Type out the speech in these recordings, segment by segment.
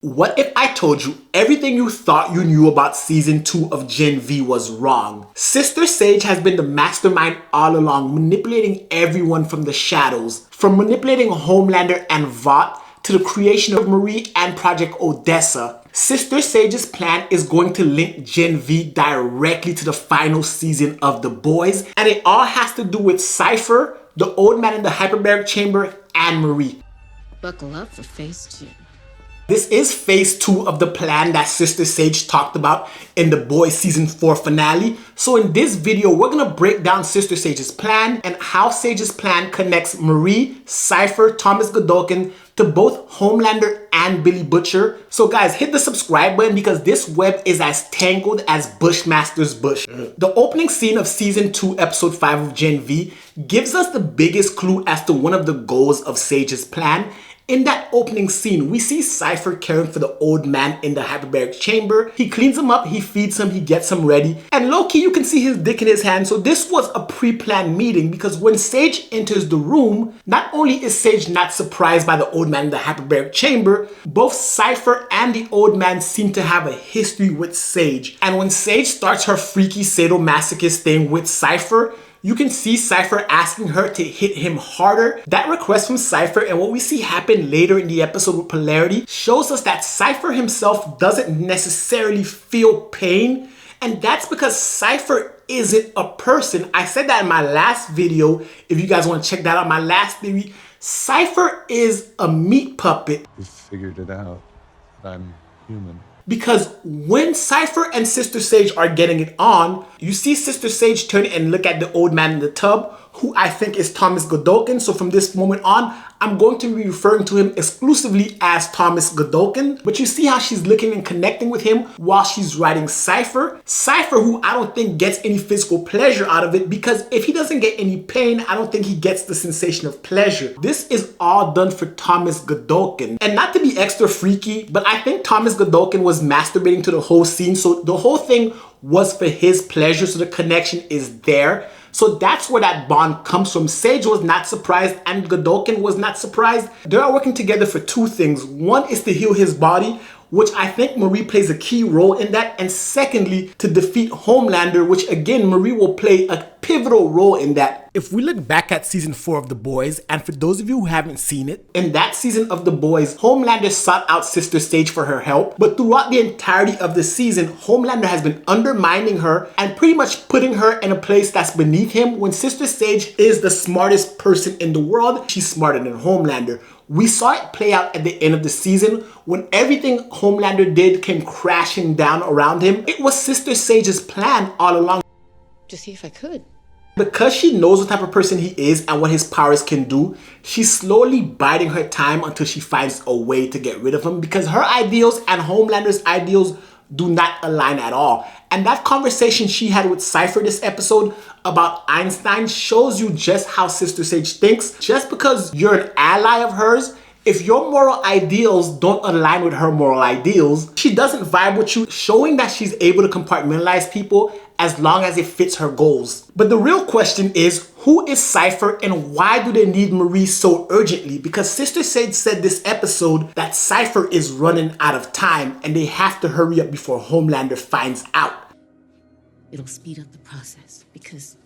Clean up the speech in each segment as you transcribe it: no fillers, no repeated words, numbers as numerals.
What if I told you everything you thought you knew about season 2 of Gen V was wrong? Sister Sage has been the mastermind all along, manipulating everyone from the shadows. From manipulating Homelander and Vought to the creation of Marie and Project Odessa. Sister Sage's plan is going to link Gen V directly to the final season of The Boys, and it all has to do with Cipher, the old man in the hyperbaric chamber, and Marie. Buckle up for phase 2. This is phase 2 of the plan that Sister Sage talked about in The Boys season 4 finale. So in this video, we're gonna break down Sister Sage's plan and how Sage's plan connects Marie, Cipher, Thomas Godolkin to both Homelander and Billy Butcher. So guys, hit the subscribe button because this web is as tangled as Bushmaster's bush. The opening scene of season 2, episode 5 of Gen V gives us the biggest clue as to one of the goals of Sage's plan. In that opening scene, we see Cipher caring for the old man in the hyperbaric chamber. He cleans him up, he feeds him, he gets him ready. And low-key, you can see his dick in his hand. So this was a pre-planned meeting because when Sage enters the room, not only is Sage not surprised by the old man in the hyperbaric chamber, both Cipher and the old man seem to have a history with Sage. And when Sage starts her freaky sadomasochist thing with Cipher, you can see Cipher asking her to hit him harder. That request from Cipher and what we see happen later in the episode with Polarity shows us that Cipher himself doesn't necessarily feel pain. And that's because Cipher isn't a person. I said that in my last video. If you guys want to check that out, my last theory, Cipher is a meat puppet. You figured it out. I'm human. Because when Cipher and Sister Sage are getting it on, you see Sister Sage turn and look at the old man in the tub, who I think is Thomas Godolkin. So from this moment on, I'm going to be referring to him exclusively as Thomas Godolkin. But you see how she's looking and connecting with him while she's writing Cipher. Cipher, who I don't think gets any physical pleasure out of it, because if he doesn't get any pain, I don't think he gets the sensation of pleasure. This is all done for Thomas Godolkin. And not to be extra freaky, but I think Thomas Godolkin was masturbating to the whole scene. So the whole thing was for his pleasure. So the connection is there. So that's where that bond comes from. Sage was not surprised and Godolkin was not surprised. They are working together for two things. One is to heal his body, which I think Marie plays a key role in that. And secondly, to defeat Homelander, which again, Marie will play a pivotal role in that. If we look back at season 4 of The Boys, and for those of you who haven't seen it, in that season of The Boys, Homelander sought out Sister Sage for her help, but throughout the entirety of the season, Homelander has been undermining her and pretty much putting her in a place that's beneath him when Sister Sage is the smartest person in the world. She's smarter than Homelander. We saw it play out at the end of the season when everything Homelander did came crashing down around him. It was Sister Sage's plan all along. To see if I could. Because she knows what type of person he is and what his powers can do, she's slowly biding her time until she finds a way to get rid of him, because her ideals and Homelander's ideals do not align at all. And that conversation she had with Cipher this episode about Einstein shows you just how Sister Sage thinks. Just because you're an ally of hers, if your moral ideals don't align with her moral ideals, she doesn't vibe with you, showing that she's able to compartmentalize people as long as it fits her goals. But the real question is, who is Cipher and why do they need Marie so urgently? Because Sister Sage said this episode that Cipher is running out of time and they have to hurry up before Homelander finds out. It'll speed up the process because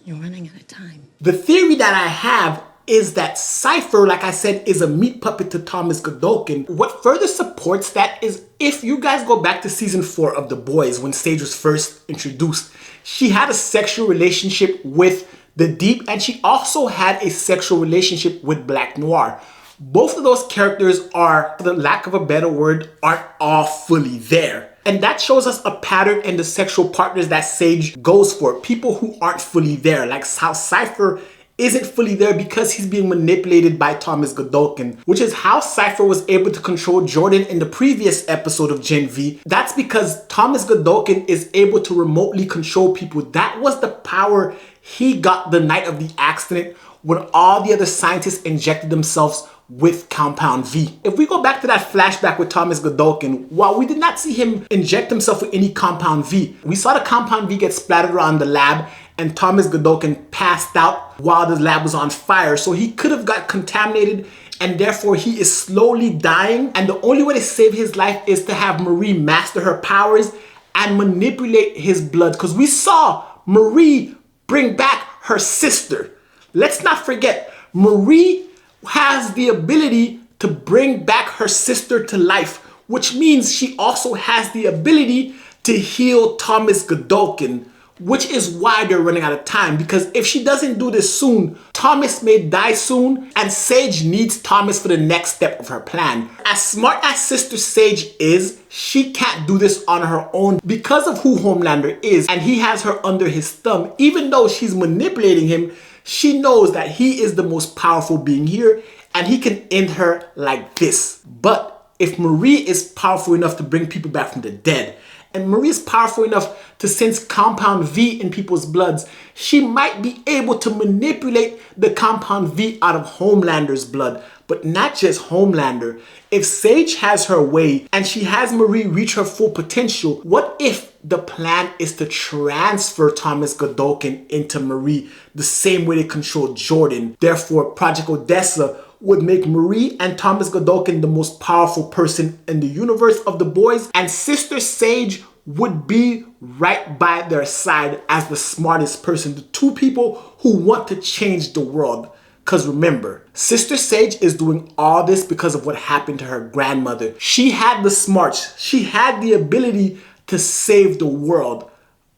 you're running out of time. The theory that I have is that Cipher, like I said, is a meat puppet to Thomas Godolkin. What further supports that is if you guys go back to season 4 of The Boys when Sage was first introduced, she had a sexual relationship with the Deep and she also had a sexual relationship with Black Noir. Both of those characters are, for the lack of a better word, aren't all fully there. And that shows us a pattern in the sexual partners that Sage goes for. People who aren't fully there, like how Cipher isn't fully there because he's being manipulated by Thomas Godolkin, which is how Cipher was able to control Jordan in the previous episode of Gen V. That's because Thomas Godolkin is able to remotely control people. That was the power he got the night of the accident when all the other scientists injected themselves with Compound V. If we go back to that flashback with Thomas Godolkin, while we did not see him inject himself with any Compound V, we saw the Compound V get splattered around the lab and Thomas Godolkin passed out while the lab was on fire. So he could have got contaminated and therefore he is slowly dying, and the only way to save his life is to have Marie master her powers and manipulate his blood, because we saw Marie bring back her sister. Let's not forget, Marie has the ability to bring back her sister to life, which means she also has the ability to heal Thomas Godolkin, which is why they're running out of time, because if she doesn't do this soon, Thomas may die soon, and Sage needs Thomas for the next step of her plan. As smart as Sister Sage is, she can't do this on her own because of who Homelander is, and he has her under his thumb. Even though she's manipulating him, she knows that he is the most powerful being here, and he can end her like this. But if Marie is powerful enough to bring people back from the dead, and Marie is powerful enough to sense compound V in people's bloods, she might be able to manipulate the compound V out of Homelander's blood. But not just Homelander. If Sage has her way and she has Marie reach her full potential, what if the plan is to transfer Thomas Godolkin into Marie the same way they control Jordan? Therefore, Project Odessa would make Marie and Thomas Godolkin the most powerful person in the universe of the boys, and Sister Sage would be right by their side as the smartest person, the two people who want to change the world. Because remember, Sister Sage is doing all this because of what happened to her grandmother. She had the smarts, she had the ability to save the world,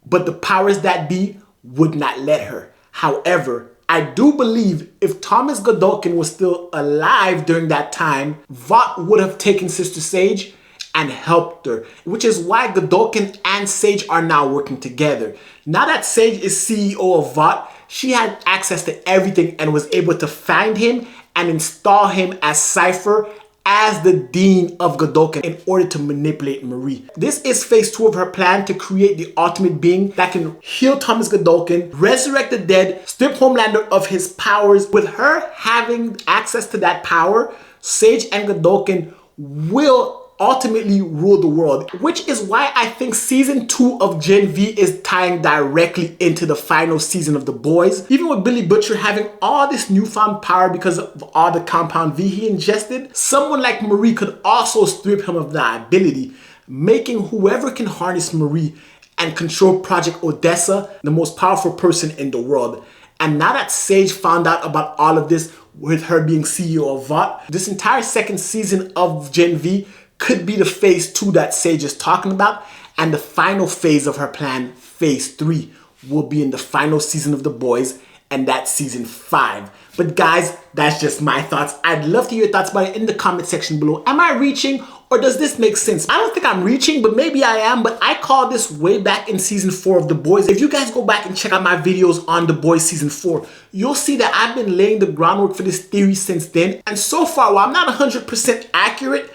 but the powers that be would not let her. However, I do believe if Thomas Godolkin was still alive during that time, Vought would have taken Sister Sage and helped her, which is why Godolkin and Sage are now working together. Now that Sage is CEO of Vought, she had access to everything and was able to find him and install him as Cipher, as the Dean of Godolkin, in order to manipulate Marie. This is phase 2 of her plan to create the ultimate being that can heal Thomas Godolkin, resurrect the dead, strip Homelander of his powers. With her having access to that power, Sage and Godolkin will ultimately rule the world, which is why I think season 2 of Gen V is tying directly into the final season of The Boys. Even with Billy Butcher having all this newfound power because of all the compound V he ingested, someone like Marie could also strip him of that ability, making whoever can harness Marie and control Project Odessa the most powerful person in the world. And now that Sage found out about all of this with her being CEO of Vought, this entire second season of Gen V could be the phase 2 that Sage is talking about, and the final phase of her plan, phase 3, will be in the final season of The Boys, and that's season 5. But guys, that's just my thoughts. I'd love to hear your thoughts about it in the comment section below. Am I reaching, or does this make sense? I don't think I'm reaching, but maybe I am, but I called this way back in season 4 of The Boys. If you guys go back and check out my videos on The Boys season 4, you'll see that I've been laying the groundwork for this theory since then, and so far, while I'm not 100% accurate,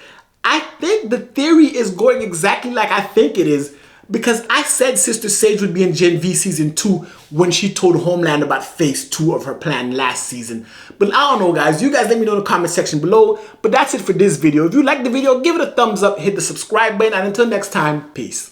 I think the theory is going exactly like I think it is, because I said Sister Sage would be in Gen V season 2 when she told Homelander about phase 2 of her plan last season. But I don't know, guys. You guys let me know in the comment section below. But that's it for this video. If you liked the video, give it a thumbs up, hit the subscribe button, and until next time, peace.